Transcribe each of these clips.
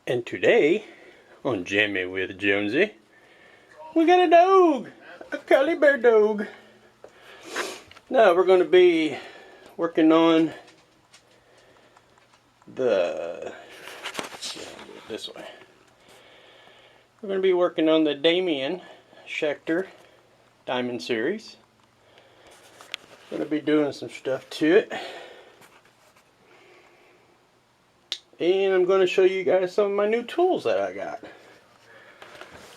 And today, on Jamming with Jonesy, we got a dog, a collie bear dog. Now we're going to be working on this way. We're going to be working on the Damien Schecter Diamond series. Going to be doing some stuff to it. And I'm going to show you guys some of my new tools that I got.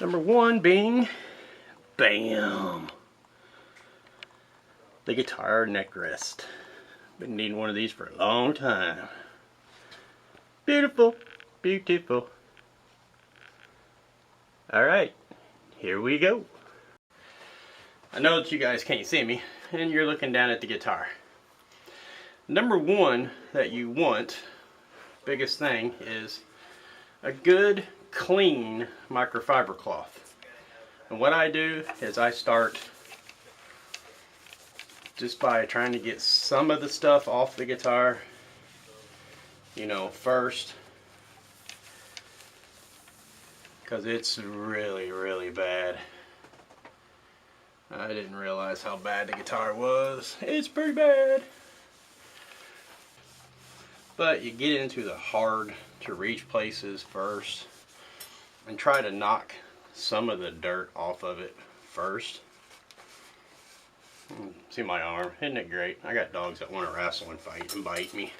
Number one being, bam, the guitar neck rest. Been needing one of these for a long time. Beautiful, beautiful. Alright, here we go. I know that you guys can't see me, and you're looking down at the guitar. Number one that you want, biggest thing, is a good clean microfiber cloth. And what I do is I start just by trying to get some of the stuff off the guitar, you know, first, because it's really bad. I didn't realize how bad the guitar was. It's pretty bad. But you get into the hard to reach places first and try to knock some of the dirt off of it first. See my arm? Isn't it great? I got dogs that want to wrestle and fight and bite me.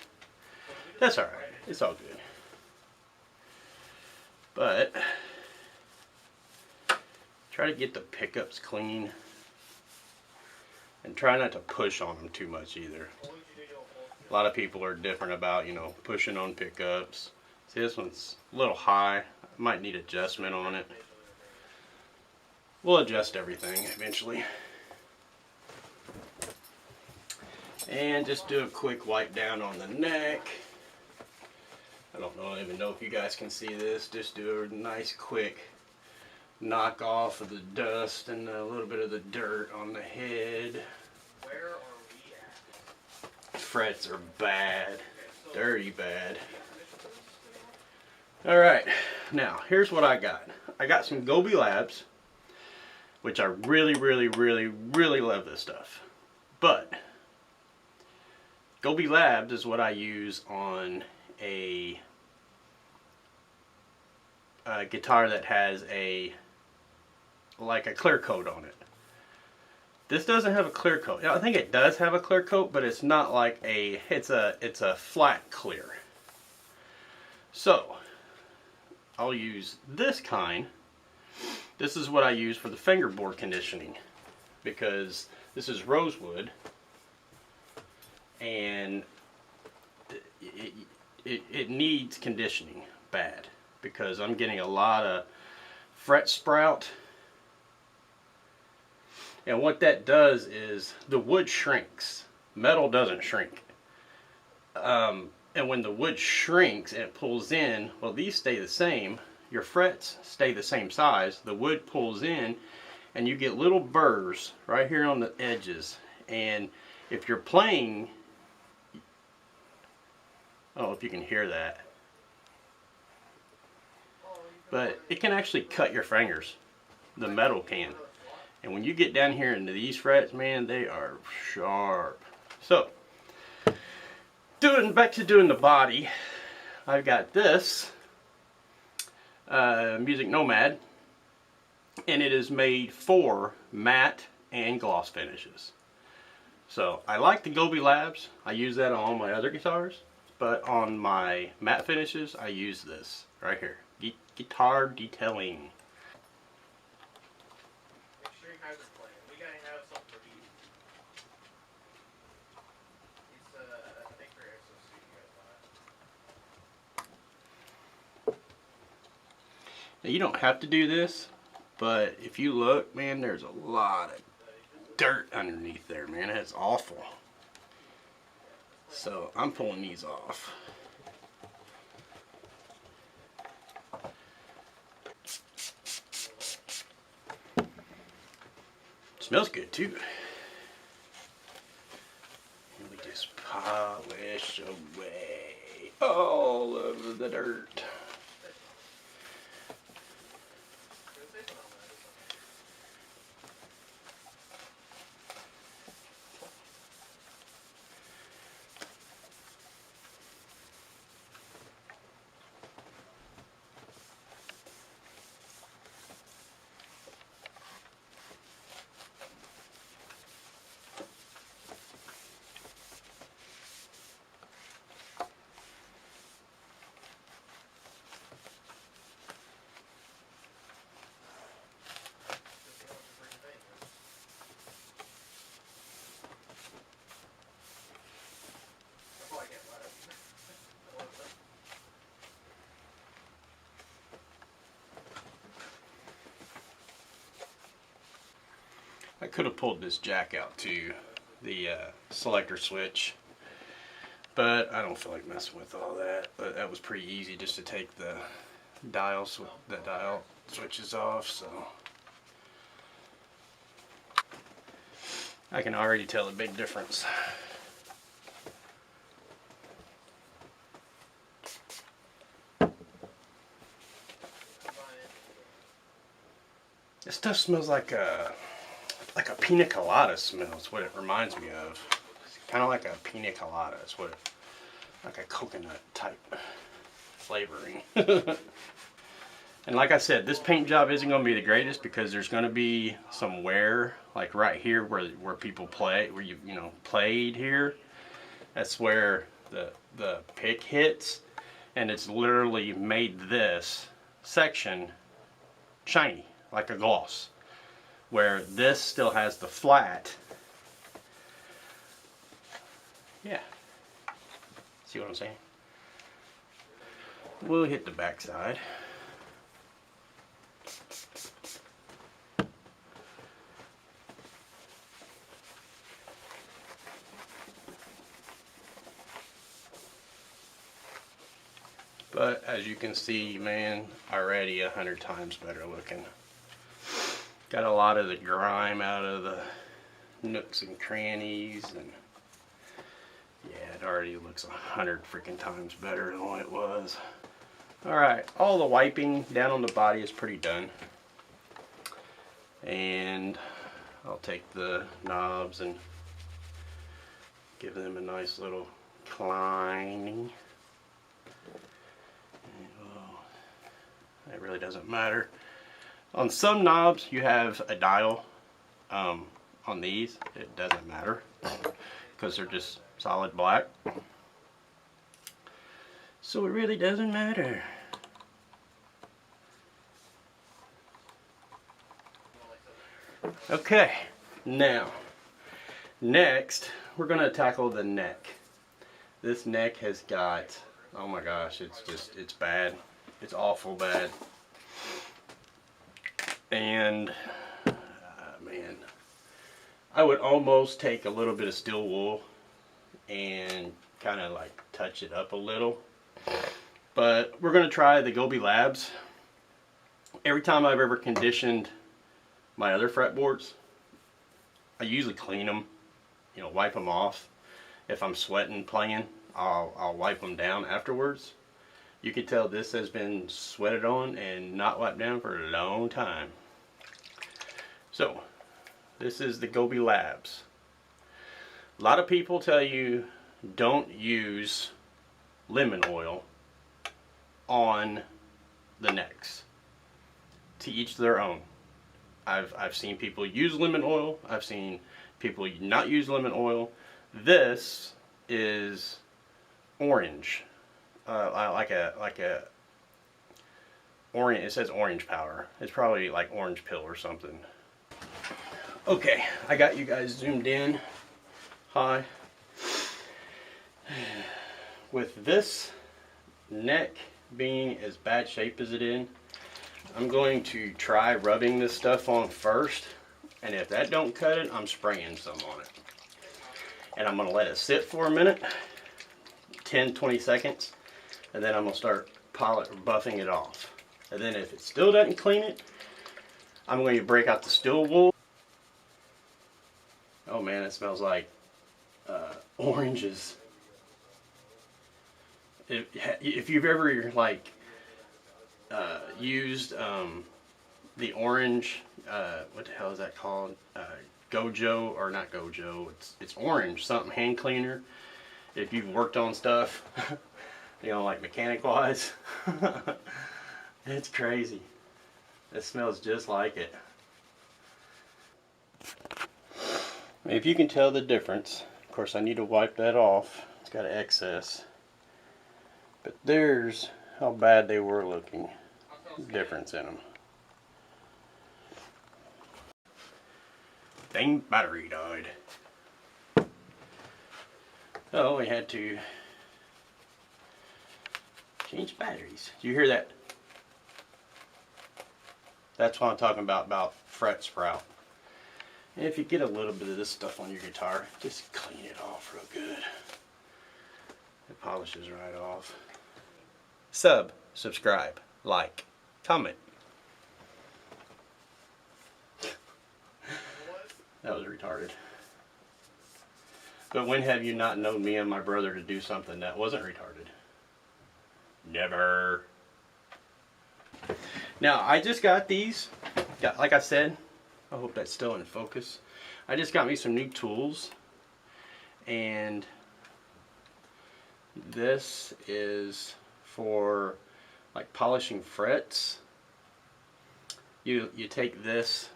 That's alright. It's all good. But try to get the pickups clean and try not to push on them too much either. A lot of people are different about, you know, pushing on pickups. See, this one's a little high. I might need adjustment on it. We'll adjust everything eventually. And just do a quick wipe down on the neck. I don't even know if you guys can see this. Just do a nice quick knock off of the dust and a little bit of the dirt on the head. Where are we at? Frets are bad. Dirty bad. Alright, now here's what I got. I got some Gobi Labs, which I really love this stuff. But Gobi Labs is what I use on a guitar that has like a clear coat on it. This doesn't have a clear coat. I think it does have a clear coat, but it's not like it's a flat clear. So I'll use this kind. This is what I use for the fingerboard conditioning, because this is rosewood and it needs conditioning bad, because I'm getting a lot of fret sprout. And what that does is the wood shrinks. Metal doesn't shrink. And when the wood shrinks and it pulls in, well, these stay the same. Your frets stay the same size. The wood pulls in and you get little burrs right here on the edges. And if you're playing, I don't know if you can hear that, but it can actually cut your fingers. The metal can. And when you get down here into these frets, man, they are sharp. So, back to doing the body, I've got this Music Nomad, and it is made for matte and gloss finishes. So I like the Gobi Labs. I use that on all my other guitars, but on my matte finishes, I use this right here, Guitar Detailing. Now, you don't have to do this, but if you look, man, there's a lot of dirt underneath there, man. It's awful. So I'm pulling these off. Smells good too. And we just polish away all of the dirt. could have pulled this jack out to the selector switch, but I don't feel like messing with all that. But that was pretty easy, just to take the dial switches off. So I can already tell a big difference. This stuff smells like a pina colada smell. Is what it reminds me of. It's kind of like a pina colada. It's what like a coconut type flavoring. And like I said, this paint job isn't going to be the greatest because there's going to be some wear, like right here where people play, where you know played here. That's where the pick hits, and it's literally made this section shiny like a gloss, where this still has the flat. Yeah, see what I'm saying? We'll hit the back side. But as you can see, man, already 100 times better looking. Got a lot of the grime out of the nooks and crannies, and yeah, it already looks 100 freaking times better than what it was. Alright, all the wiping down on the body is pretty done. And I'll take the knobs and give them a nice little cleaning. It really doesn't matter. On some knobs you have a dial. On these it doesn't matter because they're just solid black. So it really doesn't matter. Okay, now next we're gonna tackle the neck. This neck has got, oh my gosh, it's bad. It's awful bad. And man, I would almost take a little bit of steel wool and kind of like touch it up a little. But we're going to try the Gobi Labs. Every time I've ever conditioned my other fretboards, I usually clean them, you know, wipe them off. If I'm sweating playing, I'll wipe them down afterwards. You can tell this has been sweated on and not wiped down for a long time. So, this is the Gobi Labs. A lot of people tell you don't use lemon oil on the necks. To each their own. I've seen people use lemon oil. I've seen people not use lemon oil. This is orange. Like a orange. It says orange powder. It's probably like orange pill or something. Okay, I got you guys zoomed in. Hi. With this neck being as bad shape as it is, I'm going to try rubbing this stuff on first, and if that don't cut it, I'm spraying some on it. And I'm going to let it sit for a minute, 10-20 seconds. And then I'm going to start buffing it off. And then if it still doesn't clean it, I'm going to break out the steel wool. Oh man, it smells like oranges. If you've ever like used the orange, what the hell is that called? Gojo, or not Gojo, it's orange, something hand cleaner. If you've worked on stuff, you know, like mechanic wise, it's crazy. It smells just like it. If you can tell the difference, of course I need to wipe that off. It's got an excess. But there's how bad they were looking. Difference in them. Dang battery died. Oh, we had to change batteries. Do you hear that? That's what I'm talking about fret sprout. And if you get a little bit of this stuff on your guitar, just clean it off real good. It polishes right off. Subscribe, like, comment. That was retarded. But when have you not known me and my brother to do something that wasn't retarded? Never. Now, I just got these. Like I said, I hope that's still in focus. I just got me some new tools. And this is for like polishing frets. You take this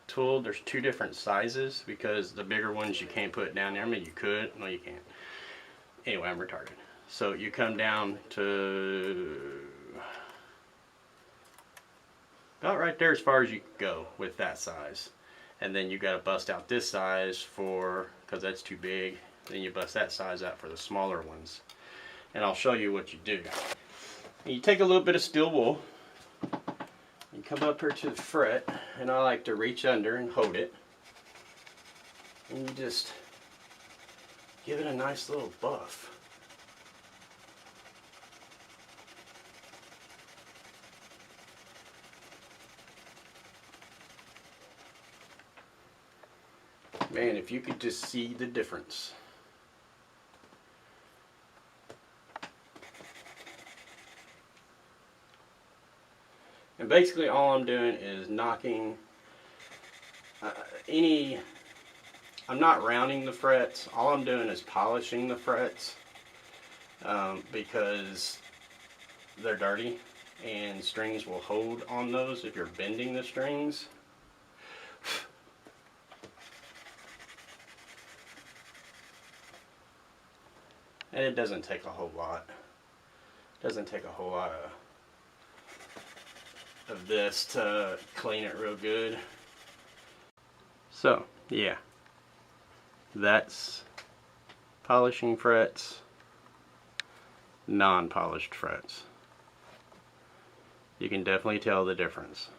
tool, there's two different sizes because the bigger ones you can't put down there. I mean, you could, no you can't. Anyway, I'm retarded. So you come down to about right there as far as you can go with that size. And then you got to bust out this size for, because that's too big, then you bust that size out for the smaller ones. And I'll show you what you do. You take a little bit of steel wool, you come up here to the fret, and I like to reach under and hold it. And you just give it a nice little buff. Man, if you could just see the difference. And basically all I'm doing is knocking I'm not rounding the frets. All I'm doing is polishing the frets because they're dirty and strings will hold on those if you're bending the strings. And it doesn't take a whole lot. It doesn't take a whole lot of this to clean it real good. So, yeah. That's polishing frets, non-polished frets. You can definitely tell the difference.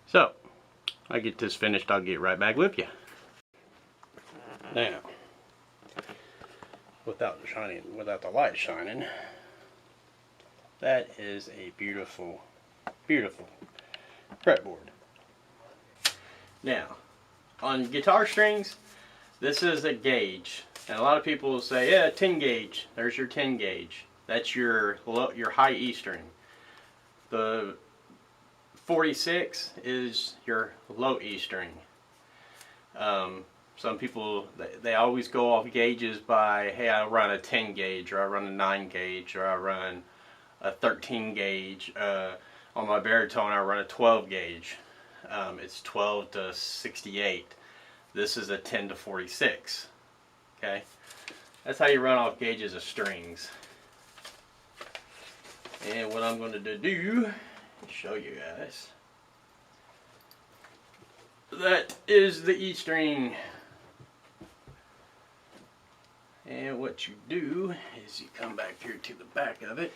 So, I get this finished, I'll get right back with you. Now, without the light shining, that is a beautiful, beautiful fretboard. Now, on guitar strings, this is a gauge, and a lot of people will say, "Yeah, 10 gauge. There's your 10 gauge. That's your high E string. The 46 is your low E string." Some people, they always go off gauges by, hey, I run a 10 gauge, or I run a 9 gauge, or I run a 13 gauge. On my baritone, I run a 12 gauge. It's 12 to 68. This is a 10 to 46. Okay? That's how you run off gauges of strings. And what I'm going to do is show you guys. That is the E string. And what you do is you come back here to the back of it.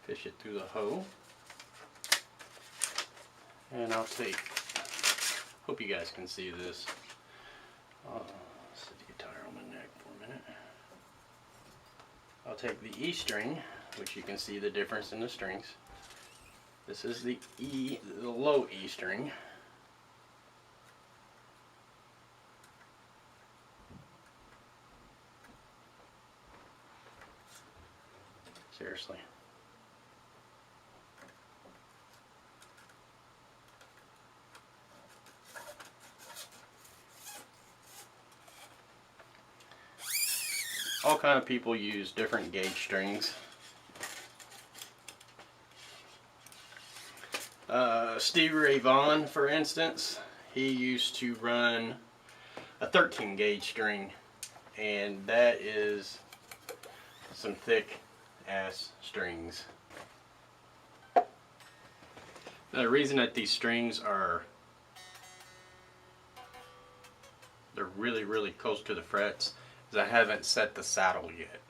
Fish it through the hole. And I'll take, hope you guys can see this. I'll set the guitar on my neck for a minute. I'll take the E string, which you can see the difference in the strings. This is the E, the low E string. Seriously. All kind of people use different gauge strings. Stevie Ray Vaughan, for instance, he used to run a 13 gauge string, and that is some thick ass strings. Now, the reason that these strings they're really close to the frets is I haven't set the saddle yet.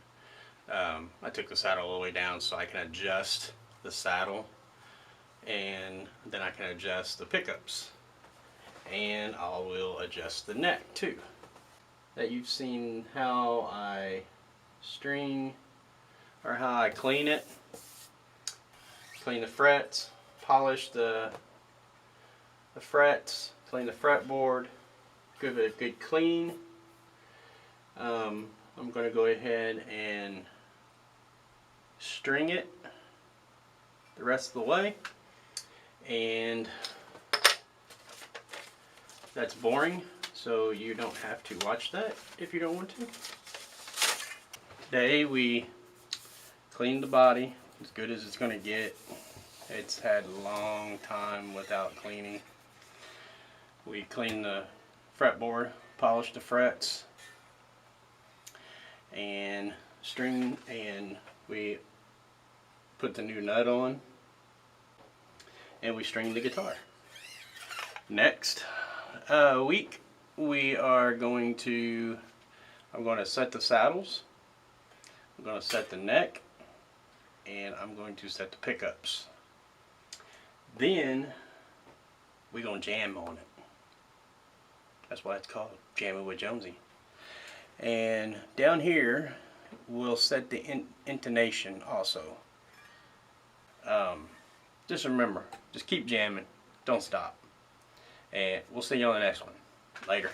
I took the saddle all the way down so I can adjust the saddle, and then I can adjust the pickups, and I will adjust the neck too. That you've seen how I string, or how I clean it, clean the frets, polish the frets, clean the fretboard, give it a good clean. I'm going to go ahead and string it the rest of the way, and that's boring, so you don't have to watch that if you don't want to. Today we cleaned the body as good as it's going to get. It's had a long time without cleaning. We cleaned the fretboard, polished the frets, and string, and we put the new nut on, and we stringed the guitar. Next week we are going to, I'm going to set the saddles, I'm going to set the neck, and I'm going to set the pickups. Then we're going to jam on it. That's why it's called Jamming with Jonesy. And down here we'll set the intonation also. Just remember, just keep jamming, don't stop. And we'll see you on the next one. Later.